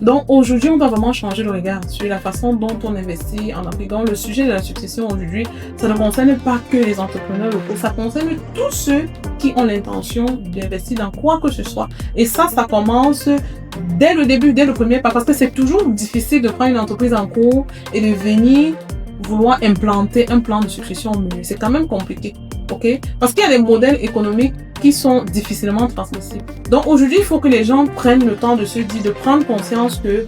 Donc aujourd'hui, on doit vraiment changer le regard sur la façon dont on investit en Afrique. Donc le sujet de la succession aujourd'hui, ça ne concerne pas que les entrepreneurs locaux, ça concerne tous ceux qui ont l'intention d'investir dans quoi que ce soit. Et ça commence dès le début, dès le premier pas, parce que c'est toujours difficile de prendre une entreprise en cours et de venir vouloir implanter un plan de succession au milieu. C'est quand même compliqué, ok? Parce qu'il y a des modèles économiques qui sont difficilement transmissibles. Donc aujourd'hui, il faut que les gens prennent le temps de se dire, de prendre conscience que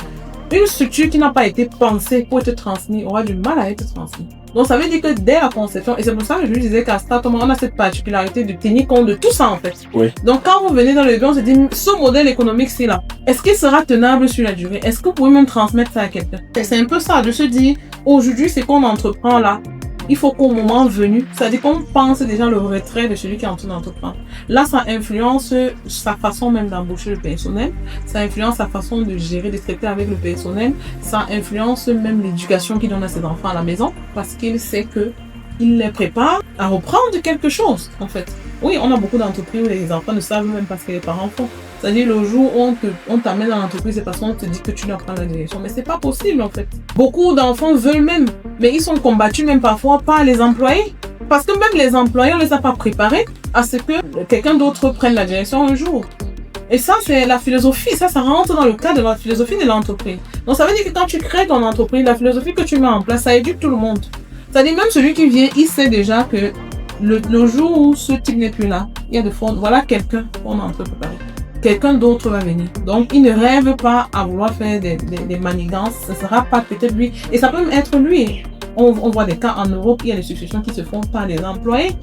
une structure qui n'a pas été pensée pour être transmise aura du mal à être transmise. Donc ça veut dire que dès la conception, et c'est pour ça que je lui disais qu'à Startoma, on a cette particularité de tenir compte de tout ça en fait. Oui. Donc quand vous venez dans le bureau, on se dit, ce modèle économique-ci là, est-ce qu'il sera tenable sur la durée? Est-ce que vous pouvez même transmettre ça à quelqu'un? C'est un peu ça, de se dire, aujourd'hui, c'est qu'on entreprend là. Il faut qu'au moment venu, c'est-à-dire qu'on pense déjà le retrait de celui qui est en train d'entreprendre. Là, ça influence sa façon même d'embaucher le personnel, ça influence sa façon de gérer, de traiter avec le personnel, ça influence même l'éducation qu'il donne à ses enfants à la maison, parce qu'il sait que il les prépare à reprendre quelque chose, en fait. Oui, on a beaucoup d'entreprises où les enfants ne savent même pas ce que les parents font. C'est-à-dire le jour où on t'amène dans l'entreprise, c'est parce qu'on te dit que tu dois prendre la direction. Mais c'est pas possible en fait. Beaucoup d'enfants veulent même, mais ils sont combattus même parfois par les employés. Parce que même les employés, on les a pas préparés à ce que quelqu'un d'autre prenne la direction un jour. Et ça, c'est la philosophie. Ça rentre dans le cadre de la philosophie de l'entreprise. Donc ça veut dire que quand tu crées ton entreprise, la philosophie que tu mets en place, ça éduque tout le monde. C'est-à-dire même celui qui vient, il sait déjà que le jour où ce type n'est plus là, il y a de fond, voilà quelqu'un qu'on est en train de préparer. Quelqu'un d'autre va venir. Donc, il ne rêve pas à vouloir faire des manigances. Ce ne sera pas peut-être lui. Et ça peut même être lui. On voit des cas en Europe, il y a des successions qui se font par des employés.